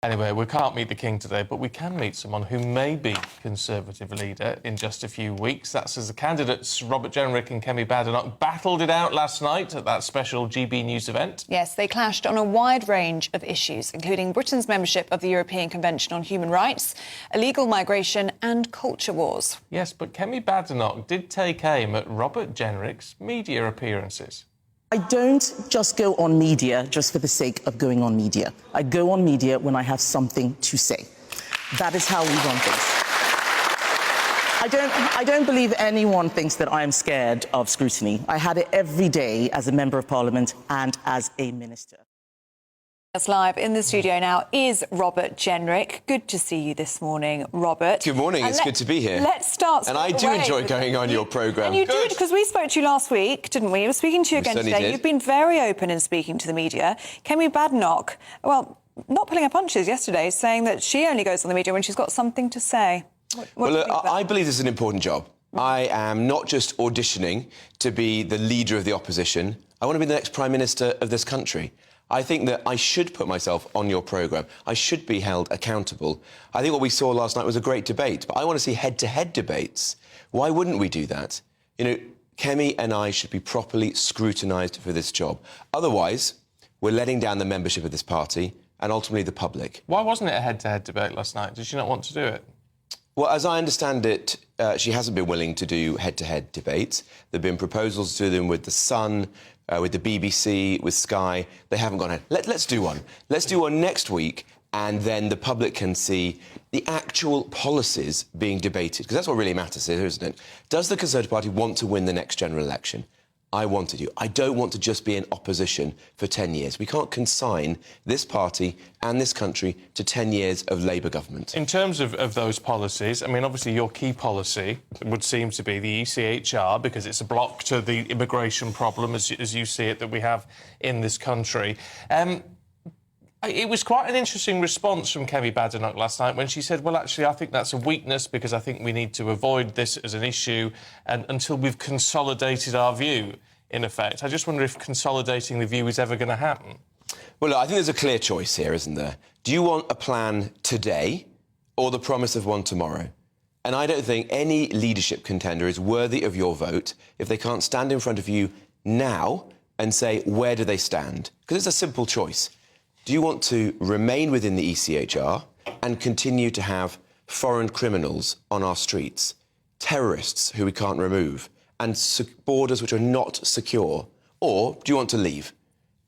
Anyway, we can't meet the King today, but we can meet someone who may be Conservative leader in just a few weeks. That's as the candidates Robert Jenrick and Kemi Badenoch battled it out last night at that special GB News event. Yes, they clashed on a wide range of issues, including Britain's membership of the European Convention on Human Rights, illegal migration and culture wars. Yes, but Kemi Badenoch did take aim at Robert Jenrick's media appearances. I don't just go on media just for the sake of going on media. I go on media when I have something to say. That is how we run things. I don't believe anyone thinks that I am scared of scrutiny. I had it every day as a Member of Parliament and as a Minister. Us live in the studio now is Robert Jenrick. Good to see you this morning, Robert. Good morning, it's good to be here. Let's start. And I do enjoy going on your programme. And you did, because we spoke to you last week, didn't we? We're speaking to you again today. Did. You've been very open in speaking to the media. Kemi Badenoch, well, not pulling her punches yesterday, saying that she only goes on the media when she's got something to say. What do you think of that? I believe this is an important job. I am not just auditioning to be the leader of the opposition. I want to be the next Prime Minister of this country. I think that I should put myself on your programme. I should be held accountable. I think what we saw last night was a great debate, but I want to see head-to-head debates. Why wouldn't we do that? You know, Kemi and I should be properly scrutinised for this job. Otherwise, we're letting down the membership of this party and ultimately the public. Why wasn't it a head-to-head debate last night? Did she not want to do it? Well, as I understand it, she hasn't been willing to do head-to-head debates. There have been proposals to them with The Sun, with the BBC, with Sky. They haven't gone ahead. Let's do one. Let's do one next week, and then the public can see the actual policies being debated, because that's what really matters here, isn't it? Does the Conservative Party want to win the next general election? I want to do. I don't want to just be in opposition for 10 years. We can't consign this party and this country to 10 years of Labour government. In terms of those policies, I mean, obviously your key policy would seem to be the ECHR, because it's a block to the immigration problem, as you see it, that we have in this country. It was quite an interesting response from Kemi Badenoch last night when she said, well, actually, I think that's a weakness because I think we need to avoid this as an issue and until we've consolidated our view, in effect. I just wonder if consolidating the view is ever going to happen. Well, look, I think there's a clear choice here, isn't there? Do you want a plan today or the promise of one tomorrow? And I don't think any leadership contender is worthy of your vote if they can't stand in front of you now and say, where do they stand? Because it's a simple choice. Do you want to remain within the ECHR and continue to have foreign criminals on our streets, terrorists who we can't remove, and borders which are not secure? Or do you want to leave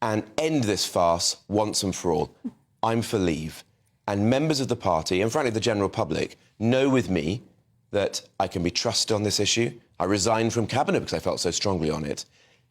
and end this farce once and for all? I'm for leave. And members of the party, and frankly the general public, know with me that I can be trusted on this issue. I resigned from Cabinet because I felt so strongly on it.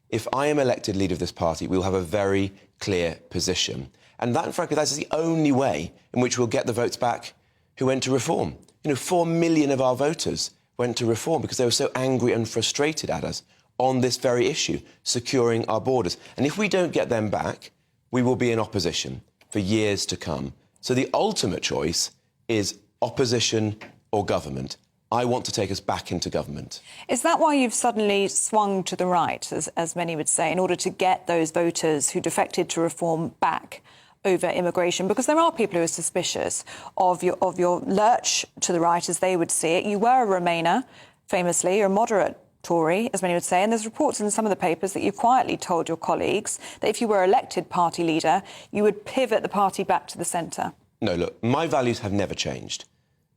If I am elected leader of this party, we'll have a very clear position. And that, frankly, that's the only way in which we'll get the votes back who went to Reform. You know, 4 million of our voters went to Reform because they were so angry and frustrated at us on this very issue, securing our borders. And if we don't get them back, we will be in opposition for years to come. So the ultimate choice is opposition or government. I want to take us back into government. Is that why you've suddenly swung to the right, as many would say, in order to get those voters who defected to Reform back over immigration? Because there are people who are suspicious of your lurch to the right, as they would see it. You were a Remainer, famously. You're a moderate Tory, as many would say, and there's reports in some of the papers that you quietly told your colleagues that if you were elected party leader, you would pivot the party back to the centre. No, look, my values have never changed.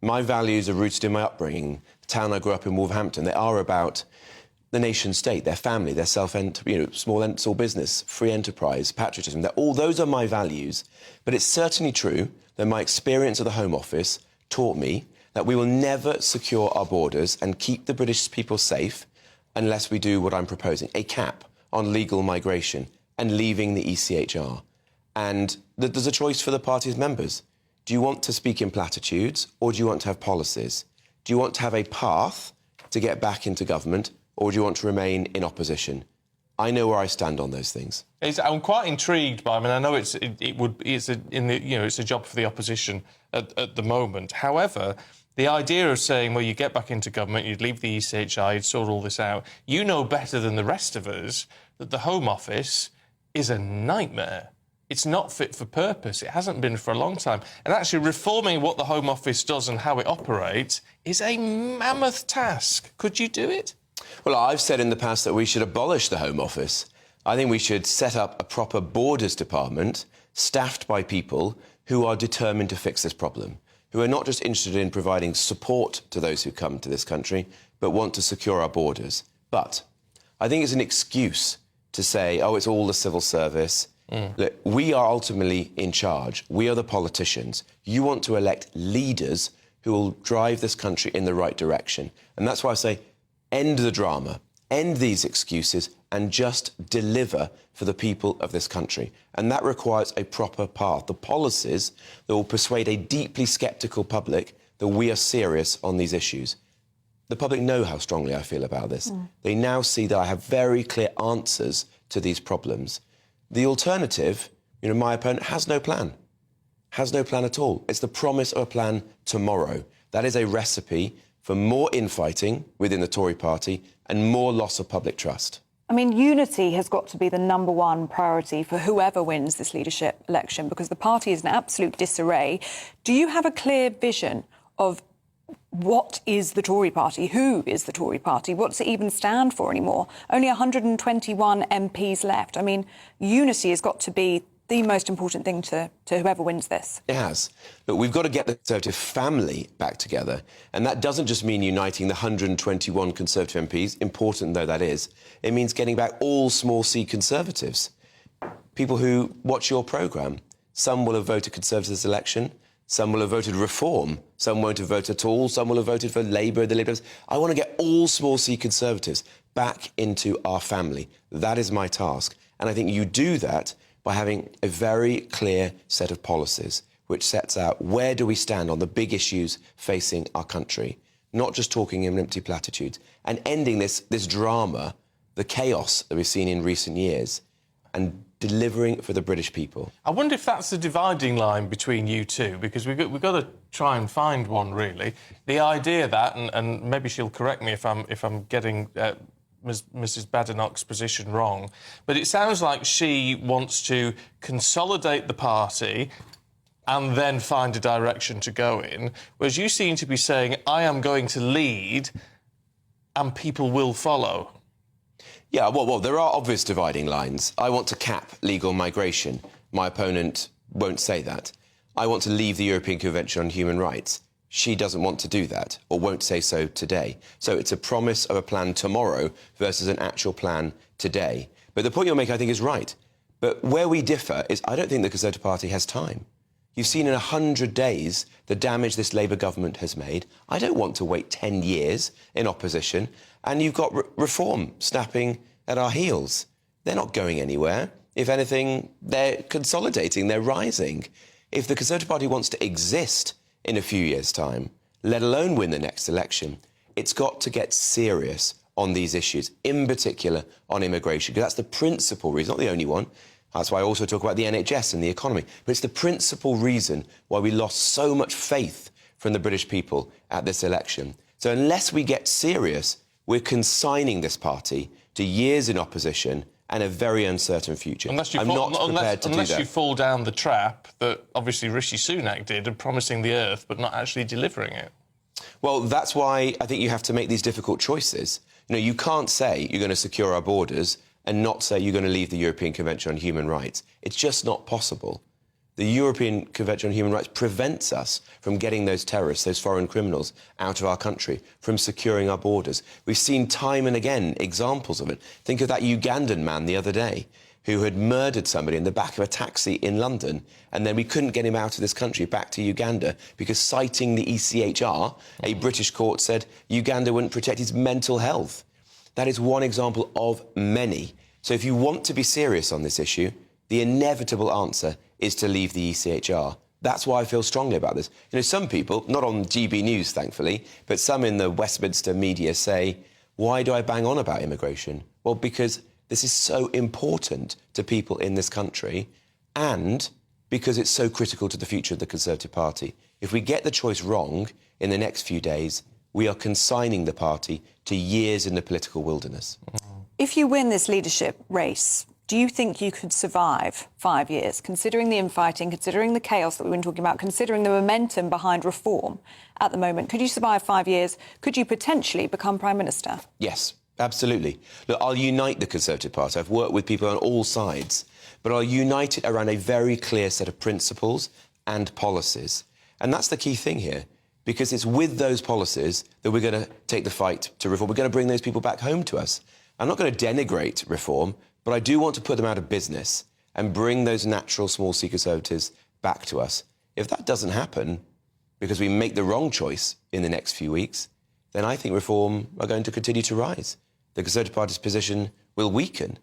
My values are rooted in my upbringing. The town I grew up in, Wolverhampton, they are about the nation state, their family, their small business, free enterprise, patriotism. All those are my values. But it's certainly true that my experience of the Home Office taught me that we will never secure our borders and keep the British people safe unless we do what I'm proposing, a cap on legal migration and leaving the ECHR. And there's a choice for the party's members. Do you want to speak in platitudes or do you want to have policies? Do you want to have a path to get back into government or do you want to remain in opposition? I know where I stand on those things. I'm quite intrigued by. I mean, I know it's a job for the opposition at the moment. However, the idea of saying, well, you get back into government, you'd leave the ECHI, you'd sort all this out. You know better than the rest of us that the Home Office is a nightmare. it's not fit for purpose. It hasn't been for a long time. And actually reforming what the Home Office does and how it operates is a mammoth task. Could you do it? Well, I've said in the past that we should abolish the Home Office. I think we should set up a proper borders department staffed by people who are determined to fix this problem, who are not just interested in providing support to those who come to this country, but want to secure our borders. But I think it's an excuse to say, oh, it's all the civil service. Look, we are ultimately in charge. We are the politicians. You want to elect leaders who will drive this country in the right direction. And that's why I say, end the drama, end these excuses, and just deliver for the people of this country. And that requires a proper path, the policies that will persuade a deeply sceptical public that we are serious on these issues. The public know how strongly I feel about this. They now see that I have very clear answers to these problems. The alternative, my opponent has no plan at all. It's the promise of a plan tomorrow. That is a recipe for more infighting within the Tory party and more loss of public trust. I mean, unity has got to be the number one priority for whoever wins this leadership election, because the party is in absolute disarray. Do you have a clear vision of what is the Tory party? Who is the Tory party? What does it even stand for anymore? Only 121 MPs left. I mean, unity has got to be the most important thing to whoever wins this. It has. Look, we've got to get the Conservative family back together. And that doesn't just mean uniting the 121 Conservative MPs, important though that is. It means getting back all small C Conservatives, people who watch your programme. Some will have voted Conservative this election. Some will have voted Reform. Some won't have voted at all. Some will have voted for Labour, the Liberals. I want to get all small C Conservatives back into our family. That is my task. And I think you do that by having a very clear set of policies which sets out where do we stand on the big issues facing our country, not just talking in empty platitudes, and ending this drama, the chaos that we've seen in recent years, and delivering for the British people. I wonder if that's the dividing line between you two, because we've got to try and find one, really. The idea that, and maybe she'll correct me if I'm getting Mrs. Badenoch's position wrong, but it sounds like she wants to consolidate the party and then find a direction to go in, whereas you seem to be saying, I am going to lead and people will follow. Yeah, well, there are obvious dividing lines. I want to cap legal migration. My opponent won't say that. I want to leave the European Convention on Human Rights. She doesn't want to do that, or won't say so today. So it's a promise of a plan tomorrow versus an actual plan today. But the point you're making, I think, is right. But where we differ is I don't think the Conservative Party has time. You've seen in 100 days the damage this Labour government has made. I don't want to wait 10 years in opposition. And you've got Reform snapping at our heels. They're not going anywhere. If anything, they're consolidating, they're rising. If the Conservative Party wants to exist in a few years' time, let alone win the next election, it's got to get serious on these issues, in particular on immigration, because that's the principal reason, not the only one. That's why I also talk about the NHS and the economy. But it's the principal reason why we lost so much faith from the British people at this election. So unless we get serious, we're consigning this party to years in opposition and a very uncertain future. I'm not prepared to do that. Unless you fall down the trap that obviously Rishi Sunak did of promising the earth but not actually delivering it. Well, that's why I think you have to make these difficult choices. You can't say you're going to secure our borders and not say you're going to leave the European Convention on Human Rights. It's just not possible. The European Convention on Human Rights prevents us from getting those terrorists, those foreign criminals, out of our country, from securing our borders. We've seen time and again examples of it. Think of that Ugandan man the other day who had murdered somebody in the back of a taxi in London, and then we couldn't get him out of this country back to Uganda because, citing the ECHR, a British court said Uganda wouldn't protect his mental health. That is one example of many. So if you want to be serious on this issue, the inevitable answer is to leave the ECHR. That's why I feel strongly about this. Some people, not on GB News, thankfully, but some in the Westminster media say, why do I bang on about immigration? Well, because this is so important to people in this country and because it's so critical to the future of the Conservative Party. If we get the choice wrong in the next few days, we are consigning the party to years in the political wilderness. If you win this leadership race, Do you think you could survive 5 years, considering the infighting, considering the chaos that we've been talking about, considering the momentum behind reform at the moment? Could you survive 5 years? Could you potentially become Prime Minister? Yes, absolutely. Look, I'll unite the Conservative Party. I've worked with people on all sides, but I'll unite it around a very clear set of principles and policies. And that's the key thing here, because it's with those policies that we're going to take the fight to reform. We're going to bring those people back home to us. I'm not going to denigrate reform, but I do want to put them out of business and bring those natural small C Conservatives back to us. If that doesn't happen, because we make the wrong choice in the next few weeks, then I think reform are going to continue to rise. The Conservative Party's position will weaken,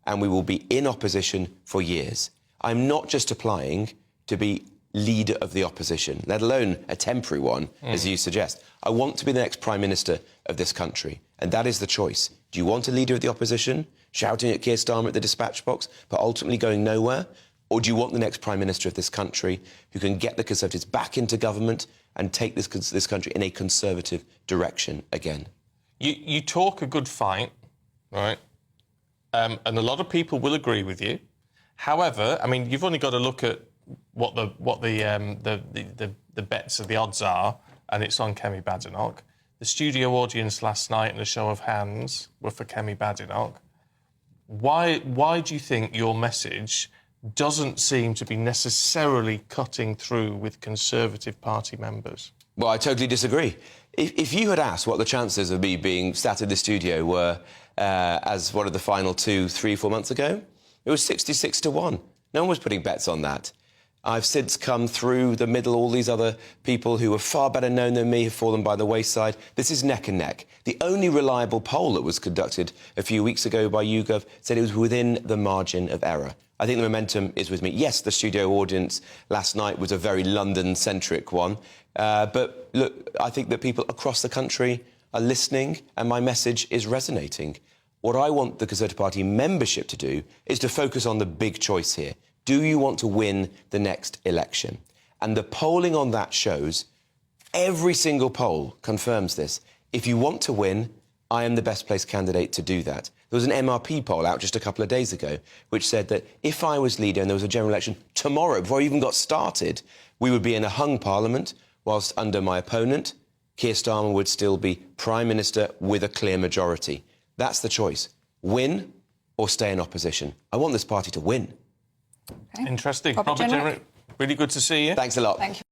and we will be in opposition for years. I'm not just applying to be leader of the opposition, let alone a temporary one, as you suggest. I want to be the next Prime Minister of this country, and that is the choice. Do you want a leader of the opposition, shouting at Keir Starmer at the dispatch box, but ultimately going nowhere? Or do you want the next Prime Minister of this country who can get the Conservatives back into government and take this country in a Conservative direction again? You talk a good fight, right? And a lot of people will agree with you. However, I mean, you've only got to look at what the bets of the odds are, and it's on Kemi Badenoch. The studio audience last night in a show of hands were for Kemi Badenoch. Why do you think your message doesn't seem to be necessarily cutting through with Conservative Party members? Well, I totally disagree. If you had asked what the chances of me being sat in the studio were as one of the final 2, 3, 4 months ago, it was 66 to 1. No one was putting bets on that. I've since come through the middle. All these other people who were far better known than me have fallen by the wayside. This is neck and neck. The only reliable poll that was conducted a few weeks ago by YouGov said it was within the margin of error. I think the momentum is with me. Yes, the studio audience last night was a very London-centric one. But look, I think that people across the country are listening and my message is resonating. What I want the Conservative Party membership to do is to focus on the big choice here. Do you want to win the next election? And the polling on that shows, every single poll confirms this. If you want to win, I am the best placed candidate to do that. There was an MRP poll out just a couple of days ago which said that if I was leader and there was a general election tomorrow, before I even got started, we would be in a hung parliament, whilst under my opponent, Keir Starmer would still be Prime Minister with a clear majority. That's the choice. Win or stay in opposition. I want this party to win. Okay. Interesting. Robert Jenrick, really good to see you. Thanks a lot. Thank you.